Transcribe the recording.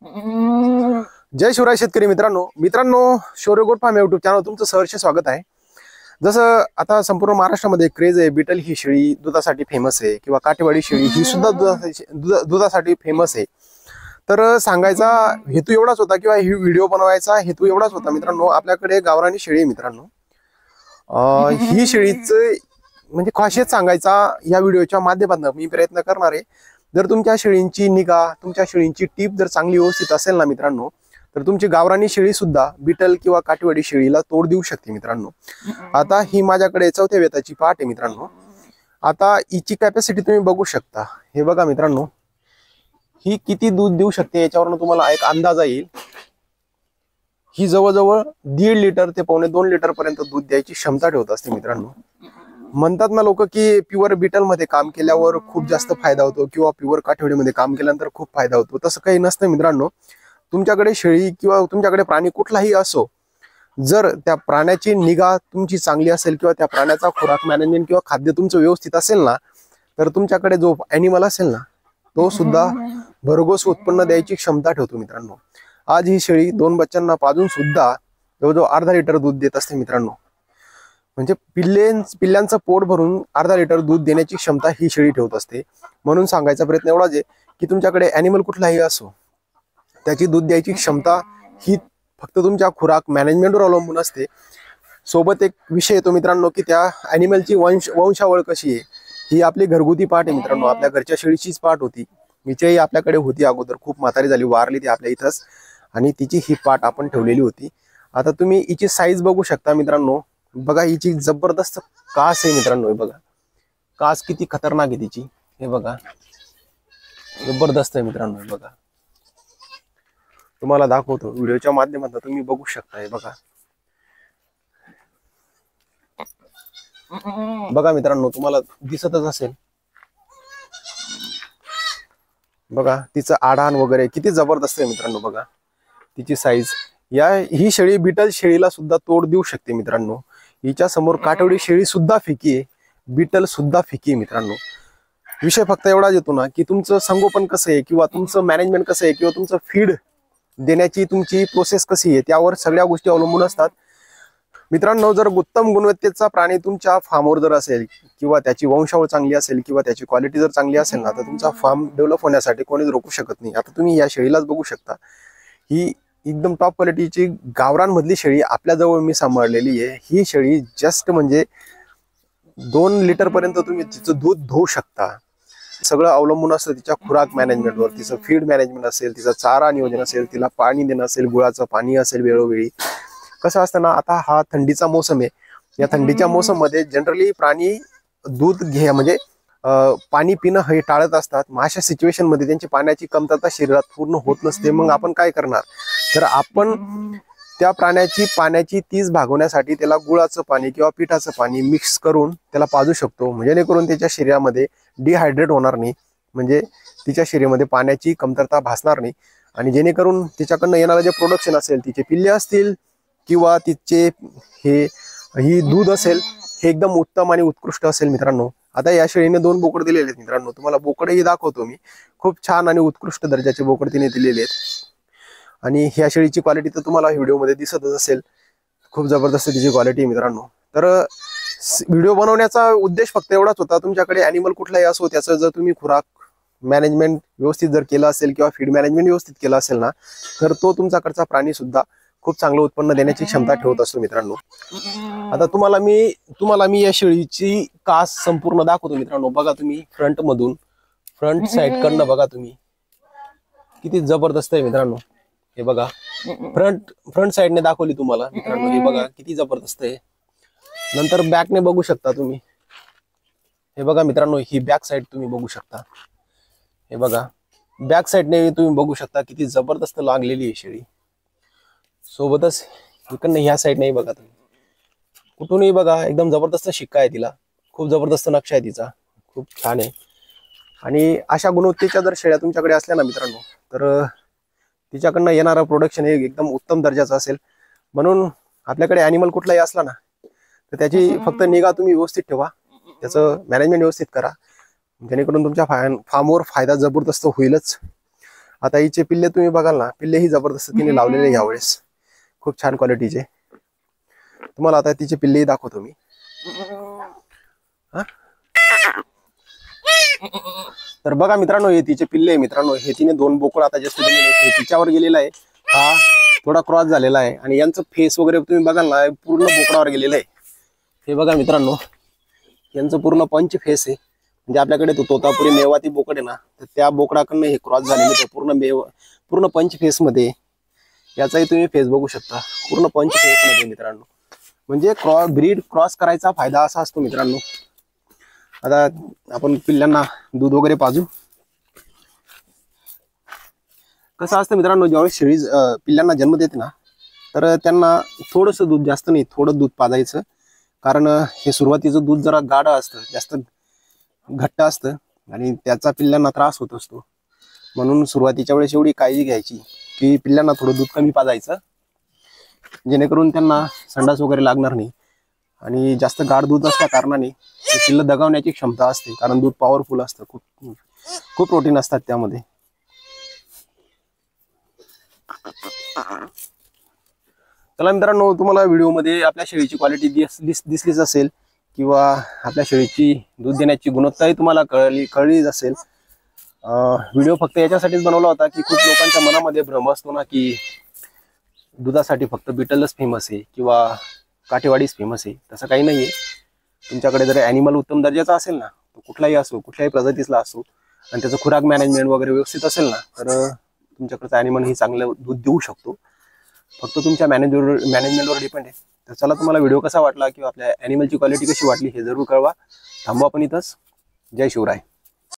जय शिवराय शेतकरी मित्रांनो शौर्य गोट फार्म युट्यूब चॅनल तुमचं सहर्ष स्वागत आहे। जसं आता संपूर्ण महाराष्ट्रामध्ये क्रेज आहे, बिटल ही शेळी दुधासाठी फेमस आहे किंवा काठेवाडी शेळी ही सुद्धा दुधासाठी फेमस आहे। तर सांगायचा हेतू एवढाच होता किंवा ही व्हिडिओ बनवायचा हेतू एवढाच होता मित्रांनो, आपल्याकडे गावरानी शेळी मित्रांनो, ही शेळीचं म्हणजे खासियत सांगायचा या व्हिडिओच्या माध्यमातून मी प्रयत्न करणार आहे। जर तुमच्या शेळींची निगा, तुमच्या शेळींची टीप जर चांगली व्यवस्थित असेल ना मित्रांनो, तर तुमची गावरानी शेळी सुद्धा बिटल किंवा काठीवाडी शेळीला तोड देऊ शकते मित्रांनो। आता ही माझ्याकडे चौथ्या वेताची पाट आहे मित्रांनो। आता हिची कॅपॅसिटी तुम्ही बघू शकता, हे बघा मित्रांनो, ही किती दूध देऊ शकते याच्यावरून तुम्हाला एक अंदाज येईल। ही जवळजवळ 1.5 लिटर ते 1.25 लिटर पर्यंत दूध द्यायची क्षमता ठेवत असते मित्रांनो। म्हणतात ना लोक की प्युअर बिटल मध्ये काम केल्यावर खूप जास्त फायदा होतो किंवा प्युअर काठीवाडीमध्ये काम केल्यानंतर खूप फायदा होतो, तसं काही नसतं मित्रांनो। तुमच्याकडे शेळी किंवा तुमच्याकडे प्राणी कुठलाही असो, जर त्या प्राण्याची निगा तुमची चांगली असेल किंवा त्या प्राण्याचा खुराक मॅनेजमेंट किंवा खाद्य तुमचं व्यवस्थित असेल ना, तर तुमच्याकडे जो ॲनिमल असेल ना तो सुद्धा भरघोस उत्पन्न द्यायची क्षमता ठेवतो मित्रांनो। आज ही शेळी 2 बच्चांना पाजून सुद्धा जवळजवळ अर्धा लिटर दूध देत असते मित्रांनो। म्हणजे पिल्ल्यांचं पोट भरून अर्धा लिटर दूध देण्याची क्षमता ही शेळी ठेवत असते। म्हणून सांगायचा प्रयत्न एवढाच आहे की तुमच्याकडे ॲनिमल कुठलाही असो, त्याची दूध द्यायची क्षमता ही फक्त तुमच्या खुराक मॅनेजमेंटवर अवलंबून असते। सोबत एक विषय येतो मित्रांनो की त्या ॲनिमलची वंशावळ कशी आहे, ही आपली घरगुती पाठ आहे मित्रांनो। आपल्या घरच्या शेळीचीच पाठ होती, हिचीही आपल्याकडे होती अगोदर, खूप म्हातारी झाली, वारली ती आपल्या इथंच, आणि तिची ही पाठ आपण ठेवलेली होती। आता तुम्ही हिची साईज बघू शकता मित्रांनो, बघा हिची जबरदस्त कास आहे मित्रांनो। हे बघा कास किती खतरनाक आहे तिची, हे बघा जबरदस्त आहे मित्रांनो। हे बघा तुम्हाला दाखवतो व्हिडिओच्या माध्यमातून, तुम्ही बघू शकता। हे बघा बघा मित्रांनो, तुम्हाला दिसतच असेल, बघा तिचं आडान वगैरे किती जबरदस्त आहे मित्रांनो। बघा तिची साईज, ही शेळी बिटल शेळीला सुद्धा तोड देऊ शकते मित्रांनो। हिच्या समोर काठवडी शेळी सुद्धा फिकी आहे, बिटल सुद्धा फिकी आहे मित्रांनो। विषय फक्त एवढाच येतो ना की तुमचं संगोपन कसं आहे किंवा तुमचं मॅनेजमेंट कसं आहे किंवा तुमचं फीड देण्याची तुमची प्रोसेस कशी आहे, त्यावर सगळ्या गोष्टी अवलंबून असतात मित्रांनो। जर उत्तम गुणवत्तेचा प्राणी तुमच्या फार्मवर जर असेल किंवा त्याची वंशावळ चांगली असेल किंवा त्याची क्वालिटी जर चांगली असेल ना, तर तुमचा फार्म डेव्हलप होण्यासाठी कोणीच रोखू शकत नाही। आता तुम्ही या शेळीलाच बघू शकता, ही एकदम टॉप क्वालिटीची गावरानमधली शेळी आपल्याजवळ मी सांभाळलेली आहे। ही शेळी जस्ट म्हणजे 2 लिटर पर्यंत तुम्ही तिचं दूध धुवू शकता। सगळं अवलंबून असतं तिच्या खुराक मॅनेजमेंटवर, तिचं फीड मॅनेजमेंट असेल, तिचं चारा नियोजन असेल, तिला पाणी देणं असेल, गुळाचं पाणी असेल वेळोवेळी। कसं असतं ना, आता हा थंडीचा मोसम आहे, या थंडीच्या मोसम मध्ये जनरली प्राणी दूध म्हणजे पाणी पिणं हे टाळत असतात। मग अशा सिच्युएशन मध्ये त्यांची पाण्याची कमतरता शरीरात पूर्ण होत नसते। मग आपण काय करणार, तर आपण त्या प्राण्याची पाण्याची तीस भागवण्यासाठी त्याला गुळाचं पाणी किंवा पिठाचं पाणी मिक्स करून त्याला पाजू शकतो, जेणेकरून त्याच्या शरीरामध्ये डिहायड्रेट होणार नाही, म्हणजे तिच्या शरीरामध्ये पाण्याची कमतरता भासणार नाही, आणि जेणेकरून तिच्याकडनं येणारं जे प्रोडक्शन असेल, तिचे पिल्ले असतील किंवा तिचे ही दूध असेल, हे एकदम उत्तम आणि उत्कृष्ट असेल मित्रांनो। आता या शेळीने 2 बोकड दिलेले आहेत मित्रांनो, तुम्हाला बोकडही दाखवतो मी। खूप छान आणि उत्कृष्ट दर्जाचे बोकड तिने दिलेले आहेत, आणि ह्या शेळीची क्वालिटी तर तुम्हाला व्हिडिओमध्ये दिसतच असेल, खूप जबरदस्त तिची क्वालिटी मित्रांनो। तर व्हिडिओ बनवण्याचा उद्देश फक्त एवढाच होता, तुमच्याकडे ॲनिमल कुठलाही असो, त्याचं जर तुम्ही खुराक मॅनेजमेंट व्यवस्थित जर केलं असेल किंवा फीड मॅनेजमेंट व्यवस्थित केलं असेल ना, तर तो तुमच्याकडचा प्राणी सुद्धा खूप चांगलं उत्पन्न देण्याची क्षमता ठेवत असतो मित्रांनो। आता तुम्हाला मी या शेळीची कास संपूर्ण दाखवतो मित्रांनो। बघा तुम्ही फ्रंट साइड कडनं बघा तुम्ही, किती जबरदस्त आहे मित्रांनो। हे बघा फ्रंट साइडने दाखवली तुम्हाला मित्रांनो, हे बघा किती जबरदस्त आहे। नंतर बॅकने बघू शकता तुम्ही, हे बघा मित्रांनो, ही बॅक साइड तुम्ही बघू शकता। हे बघा बॅक साइडने तुम्ही बघू शकता किती जबरदस्त लागलेली आहे शेळी। सोबतच इकडनं ह्या साईड नाही बघा तुम्ही, कुठूनही बघा एकदम जबरदस्त शिक्का आहे तिला, खूप जबरदस्त नक्षा आहे तिचा, खूप छान आहे। आणि अशा गुणवत्तेच्या जर शेळ्या तुमच्याकडे असल्या ना मित्रांनो, तर तिच्याकडनं येणारं प्रोडक्शन हे एकदम उत्तम दर्जाचं असेल। म्हणून आपल्याकडे ॲनिमल कुठलाही असला ना, तर त्याची फक्त निगा तुम्ही व्यवस्थित ठेवा, त्याचं मॅनेजमेंट व्यवस्थित करा, जेणेकरून तुमच्या फार्मवर फायदा जबरदस्त होईलच। आता हिचे पिल्ले तुम्ही बघाल ना, पिल्ले ही जबरदस्त तिने लावलेले यावेळेस, खूप छान क्वालिटीचे. तुम्हाला आता तिचे पिल्लेही दाखवतो मी. तर बघा मित्रांनो, हे तिचे पिल्ले आहे मित्रांनो. हे तिने 2 बोकड आता जस्ट हे तिच्यावर गेलेला आहे. हा थोडा क्रॉस झालेला आहे आणि यांचं फेस वगैरे तुम्ही बघाल ना, पूर्ण बोकडावर गेलेलं आहे. हे बघा मित्रांनो, यांचं पूर्ण पंच फेस आहे. म्हणजे आपल्याकडे तो तोतापुरी मेवाती बोकड आहे ना, तर त्या बोकडाकडनं हे क्रॉस झालेलं आहे. पूर्ण पंच फेस मध्ये. याचाही तुम्ही फेस बघू शकता, पूर्ण पंच फेस मध्ये मित्रांनो. म्हणजे ब्रीड क्रॉस करायचा फायदा असा असतो मित्रांनो. आता आपण पिल्लांना दूध वगैरे पाजू. कसं असतं मित्रांनो, ज्यावेळेस शेळी पिल्लांना जन्म देते ना, तर त्यांना थोडंसं दूध, जास्त नाही, थोडं दूध पाजायचं. कारण हे सुरुवातीचं दूध जरा गाढ असतं, जास्त घट्ट असतं आणि त्याचा पिल्लांना त्रास होत असतो. म्हणून सुरुवातीच्या वेळेस एवढी काळजी घ्यायची की पिल्लांना थोडं दूध कमी पाजायचं, जेणेकरून त्यांना संडास वगैरे लागणार नाही. आणि जास्त गाढ दूध असल्या कारणाने पिल्लं दगावण्याची क्षमता असते, कारण दूध पॉवरफुल असतं, खूप प्रोटीन असतात त्यामध्ये. चला मित्रांनो, तुम्हाला व्हिडिओमध्ये आपल्या शेळीची क्वालिटी दिसलीच असेल, किंवा आपल्या शेळीची दूध देण्याची गुणवत्ताही तुम्हाला कळलीच असेल. व्हिडिओ फक्त याच्यासाठीच बनवला होता की खूप लोकांच्या मनामध्ये भ्रम असतो ना, की दुधासाठी फक्त बिटलच फेमस आहे किंवा काठेवाडीच फेमस आहे. तसं काही नाही आहे. तुमच्याकडे जर ॲनिमल उत्तम दर्जाचा असेल ना, तो कुठलाही असो, कुठल्याही प्रजातीतला असो, आणि त्याचं खुराक मॅनेजमेंट वगैरे व्यवस्थित असेल ना, तर तुमच्याकडचं ॲनिमल ही चांगलं दूध देऊ शकतो. फक्त तुमच्या मॅनेजमेंटवर डिपेंड आहे. तर चला, तुम्हाला व्हिडिओ कसा वाटला किंवा आपल्या ॲनिमलची क्वालिटी कशी वाटली हे जरूर कळवा. थांबू आपण इथंच. जय शिवराय.